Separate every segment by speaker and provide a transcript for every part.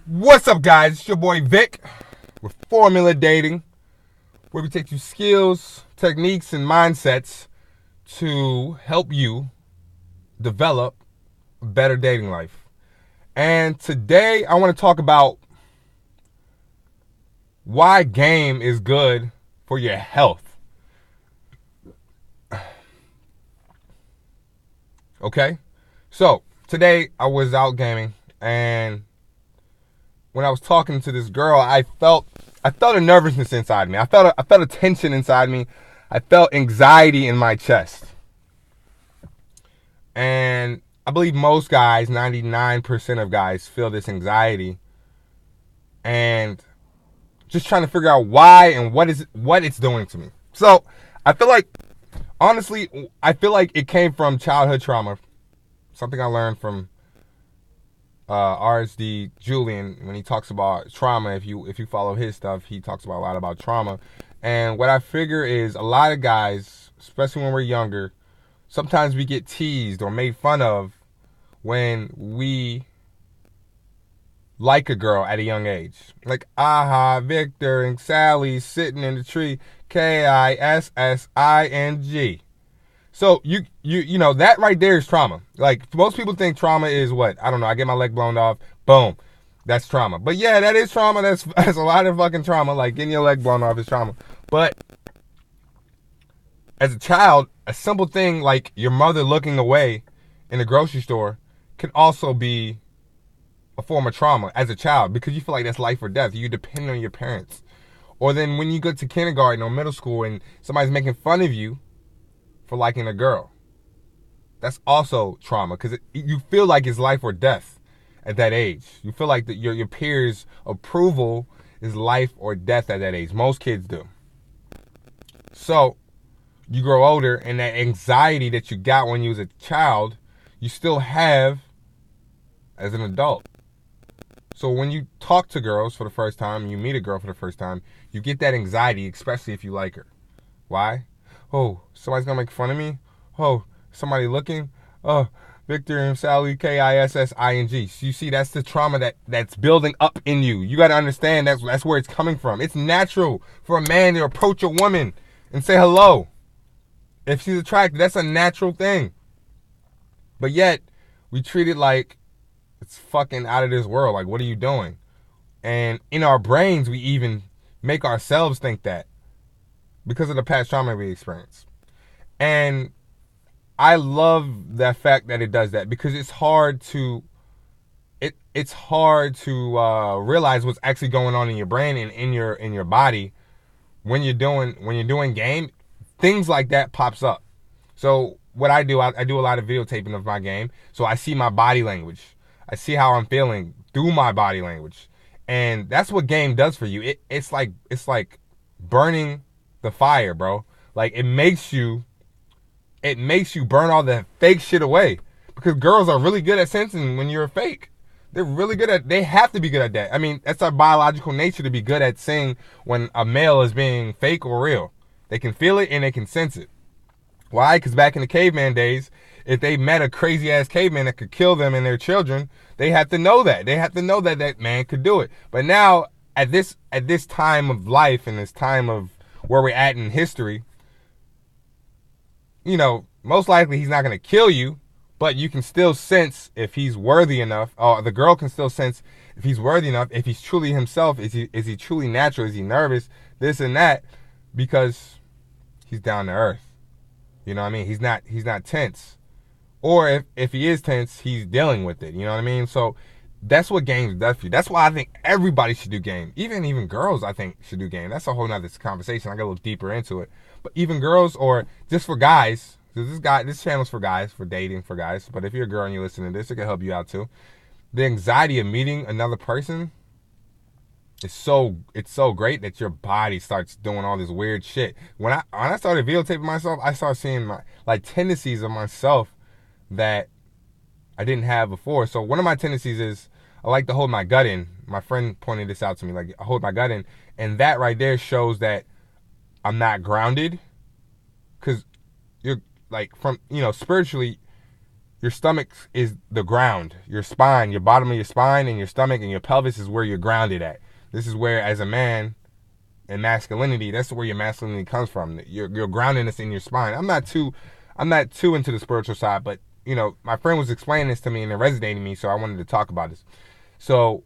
Speaker 1: What's up, guys? It's your boy Vic with Formula Dating, where we take you skills, techniques, and mindsets to help you develop a better dating life. And today I want to talk about why game is good for your health. Okay? So, today I was out gaming, and when I was talking to this girl, I felt a nervousness inside me. I felt a tension inside me. I felt anxiety in my chest. And I believe most guys, 99% of guys, feel this anxiety. And just trying to figure out why and what it's doing to me. So, I feel like, honestly, it came from childhood trauma. Something I learned from RSD Julian, when he talks about trauma. If you follow his stuff, he talks about a lot about trauma. And what I figure is a lot of guys, especially when we're younger, sometimes we get teased or made fun of when we like a girl at a young age. Like, aha, Victor and Sally sitting in the tree, KISSING. So you know that right there is trauma. Like, most people think trauma is what? I don't know. I get my leg blown off. Boom. That's trauma. But yeah, that is trauma. That's a lot of fucking trauma. Like, getting your leg blown off is trauma. But as a child, a simple thing like your mother looking away in the grocery store can also be a form of trauma as a child, because you feel like that's life or death. You depend on your parents. Or then when you go to kindergarten or middle school and somebody's making fun of you for liking a girl, that's also trauma, because you feel like it's life or death at that age. You feel like your peers' approval is life or death at that age. Most kids do. So you grow older, and that anxiety that you got when you was a child, you still have as an adult. So when you talk to girls for the first time, you meet a girl for the first time, you get that anxiety, especially if you like her. Why? Oh, somebody's gonna make fun of me? Oh, somebody looking? Oh, Victor and Sally, KISSING. So you see, that's the trauma that's building up in you. You gotta understand that's where it's coming from. It's natural for a man to approach a woman and say hello. If she's attracted, that's a natural thing. But yet, we treat it like it's fucking out of this world. Like, what are you doing? And in our brains, we even make ourselves think that, because of the past trauma we experience. And I love the fact that it does that, because it's hard to realize what's actually going on in your brain and in your body when you're doing game. Things like that pops up. So what I do a lot of videotaping of my game, so I see my body language. I see how I'm feeling through my body language, and that's what game does for you. It's like burning the fire, bro. Like, it makes you burn all the fake shit away, because girls are really good at sensing when you're a fake. They have to be good at that. I mean, that's our biological nature, to be good at seeing when a male is being fake or real. They can feel it and they can sense it. Why? Because back in the caveman days, if they met a crazy ass caveman that could kill them and their children, they have to know that. They have to know that that man could do it. But now, at this time of life and this time of where we're at in history, you know, most likely he's not going to kill you, but you can still sense if he's worthy enough, or the girl can still sense if he's worthy enough, if he's truly himself, is he truly natural, is he nervous, this and that, because he's down to earth. You know what I mean? He's not tense. Or if he is tense, he's dealing with it. You know what I mean? So that's what games does for you. That's why I think everybody should do game. Even girls, I think, should do game. That's a whole nother conversation. I got a little deeper into it. But even girls, or just for guys, this channel's for guys, for dating for guys. But if you're a girl and you listen to this, it can help you out too. The anxiety of meeting another person is so great that your body starts doing all this weird shit. When I started videotaping myself, I started seeing my tendencies of myself that I didn't have before. So one of my tendencies is I like to hold my gut in. My friend pointed this out to me. Like, I hold my gut in, and that right there shows that I'm not grounded, because you're like, from, spiritually, your stomach is the ground. Your spine, your bottom of your spine and your stomach and your pelvis is where you're grounded at. This is where, as a man, and masculinity, that's where your masculinity comes from. Your groundedness in your spine. I'm not too into the spiritual side, but my friend was explaining this to me and it resonated with me, so I wanted to talk about this. So,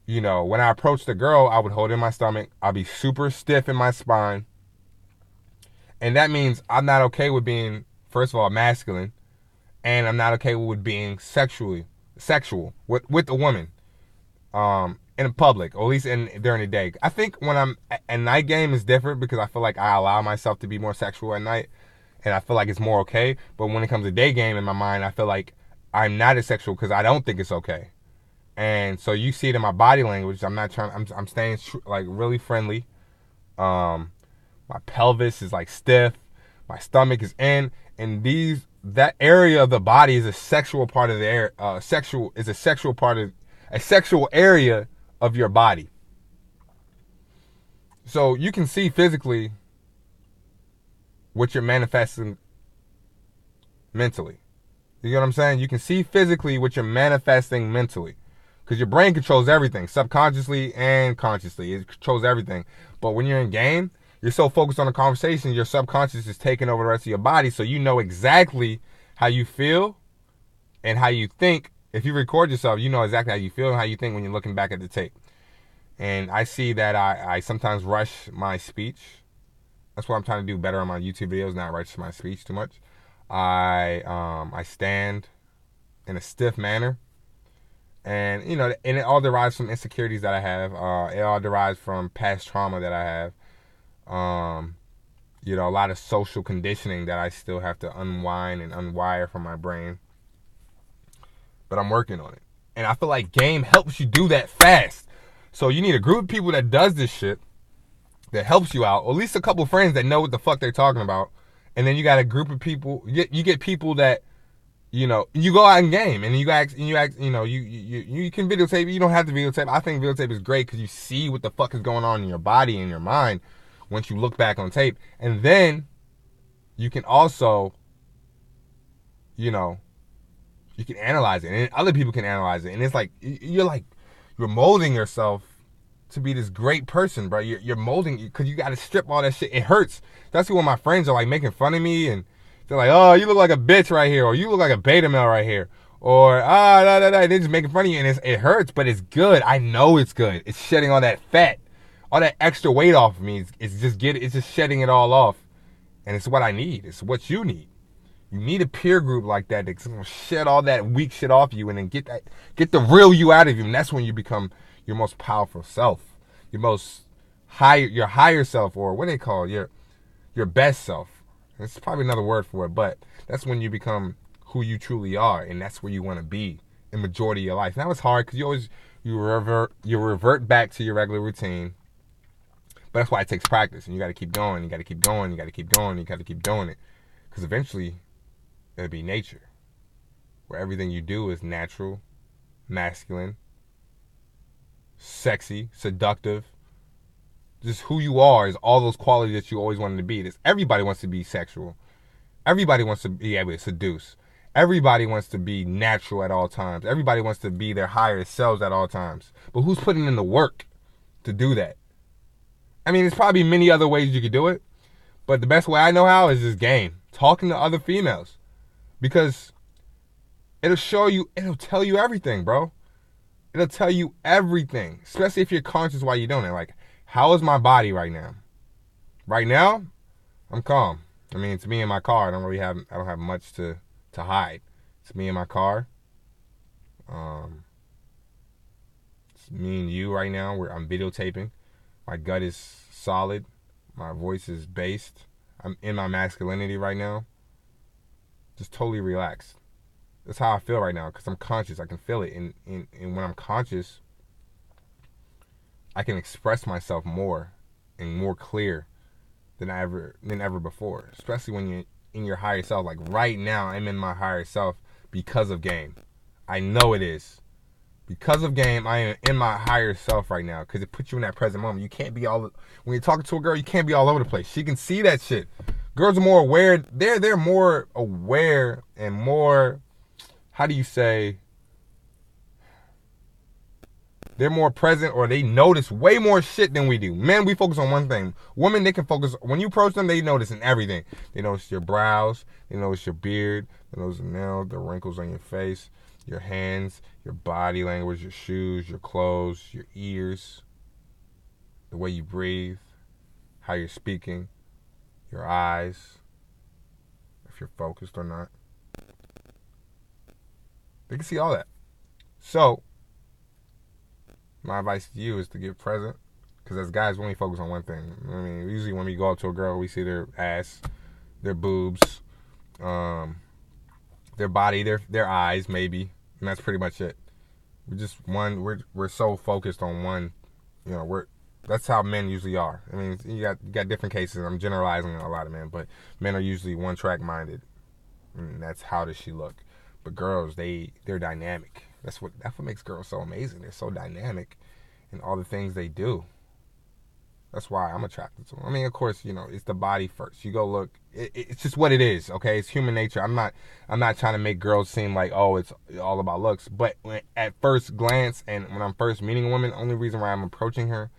Speaker 1: when I approached the girl, I would hold in my stomach. I'll be super stiff in my spine. And that means I'm not okay with being, first of all, masculine, and I'm not okay with being sexual with a woman. In public, or at least during the day. I think when I'm at night game is different because I feel like I allow myself to be more sexual at night, and I feel like it's more okay. But when it comes to day game, in my mind, I feel like I'm not as sexual because I don't think it's okay. And so you see it in my body language. I'm staying like really friendly. My pelvis is like stiff. My stomach is in, and that area of the body is a sexual part of the air. A sexual area of your body. So you can see physically what you're manifesting mentally. You know what I'm saying? You can see physically what you're manifesting mentally. Because your brain controls everything, subconsciously and consciously. It controls everything. But when you're in game, you're so focused on the conversation, your subconscious is taking over the rest of your body, so you know exactly how you feel and how you think. If you record yourself, you know exactly how you feel and how you think when you're looking back at the tape. And I see that I sometimes rush my speech. That's what I'm trying to do better on my YouTube videos, not rush my speech too much. I stand in a stiff manner. And, and it all derives from insecurities that I have. It all derives from past trauma that I have. A lot of social conditioning that I still have to unwind and unwire from my brain. But I'm working on it. And I feel like game helps you do that fast. So you need a group of people that does this shit, that helps you out, or at least a couple friends that know what the fuck they're talking about. And then you got a group of people, you get people that, you go out and game, and you can videotape. You don't have to videotape. I think videotape is great because you see what the fuck is going on in your body and your mind once you look back on tape. And then you can also, you can analyze it, and other people can analyze it. And it's like, you're molding yourself to be this great person, bro. You're molding, because you got to strip all that shit. It hurts. That's when my friends are like making fun of me, and they're like, oh, you look like a bitch right here, or you look like a beta male right here, or they're just making fun of you, and it hurts, but it's good. I know it's good. It's shedding all that fat, all that extra weight off of me. It's just shedding it all off, and it's what I need. It's what you need. You need a peer group like that that's gonna shed all that weak shit off you, and then get the real you out of you, and that's when you become your most powerful self, your higher self, or what they call your best self. It's probably another word for it, but that's when you become who you truly are, and that's where you want to be in majority of your life. Now it's hard because you revert back to your regular routine, but that's why it takes practice, and you got to keep going. You got to keep going. You got to keep going. You got to keep doing it, because eventually it'll be nature, where everything you do is natural, masculine, sexy, seductive. Just who you are is all those qualities that you always wanted to be. Everybody wants to be sexual. Everybody wants to be able to seduce. Everybody wants to be natural at all times. Everybody wants to be their higher selves at all times. But who's putting in the work to do that? I mean, there's probably many other ways you could do it, but the best way I know how is this game. Talking to other females. Because it'll tell you everything, bro. It'll tell you everything. Especially if you're conscious while you're doing it. Like, how is my body right now? Right now, I'm calm. I mean, it's me in my car. I don't have much to hide. It's me in my car. It's me and you right now. I'm videotaping. My gut is solid. My voice is based. I'm in my masculinity right now. Just totally relaxed. That's how I feel right now, because I'm conscious. I can feel it. And when I'm conscious, I can express myself more and more clear than ever before. Especially when you're in your higher self. Like right now, I'm in my higher self because of game. I know it is. Because of game, I am in my higher self right now, because it puts you in that present moment. You can't be when you're talking to a girl, you can't be all over the place. She can see that shit. Girls are more aware. They're more aware and more how do you say, they're more present, or they notice way more shit than we do. Men, we focus on one thing. Women, they can focus, when you approach them, they notice in everything. They notice your brows, they notice your beard, they notice the nails, the wrinkles on your face, your hands, your body language, your shoes, your clothes, your ears, the way you breathe, how you're speaking, your eyes, if you're focused or not. They can see all that. So, my advice to you is to get present. Because as guys, we only focus on one thing. I mean, usually when we go up to a girl, we see their ass, their boobs, their body, their eyes, maybe. And that's pretty much it. We're so focused on one, that's how men usually are. I mean, you got different cases. I'm generalizing a lot of men, but men are usually one track minded. And that's how does she look. But girls, they're dynamic. That's what makes girls so amazing. They're so dynamic in all the things they do. That's why I'm attracted to them. I mean, of course, it's the body first. You go look. It's just what it is. Okay, it's human nature. I'm not trying to make girls seem like, oh, it's all about looks. But at first glance, and when I'm first meeting a woman, the only reason why I'm approaching her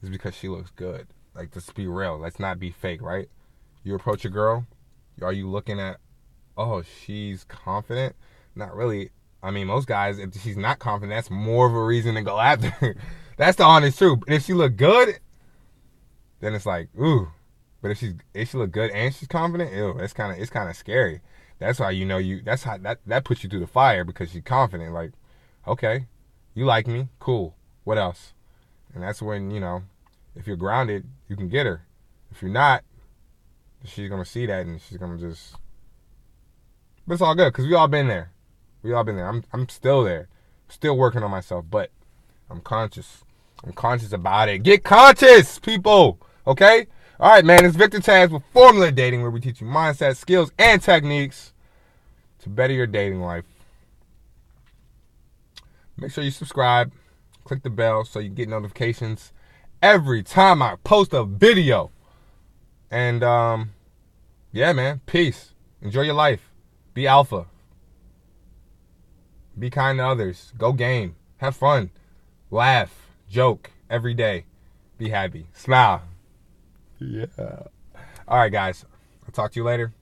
Speaker 1: is because she looks good. Like, let's be real. Let's not be fake, right? You approach a girl, are you looking at, oh, she's confident? Not really. I mean, most guys, if she's not confident, that's more of a reason to go after her. That's the honest truth. And if she look good, then it's like, ooh. But if she look good and she's confident, ew, it's kind of scary. That's how that's how that puts you through the fire, because she's confident. Like, okay, you like me, cool. What else? And that's when, if you're grounded, you can get her. If you're not, she's gonna see that and she's gonna just. But it's all good, because we all been there. I'm still there, still working on myself, but I'm conscious. I'm conscious about it. Get conscious, people. Okay? All right, man. It's Victor Taz with Formula Dating, where we teach you mindset, skills, and techniques to better your dating life. Make sure you subscribe. Click the bell so you get notifications every time I post a video. And, yeah, man. Peace. Enjoy your life. Be alpha. Be kind to others. Go game. Have fun. Laugh. Joke. Every day. Be happy. Smile. Yeah. All right, guys. I'll talk to you later.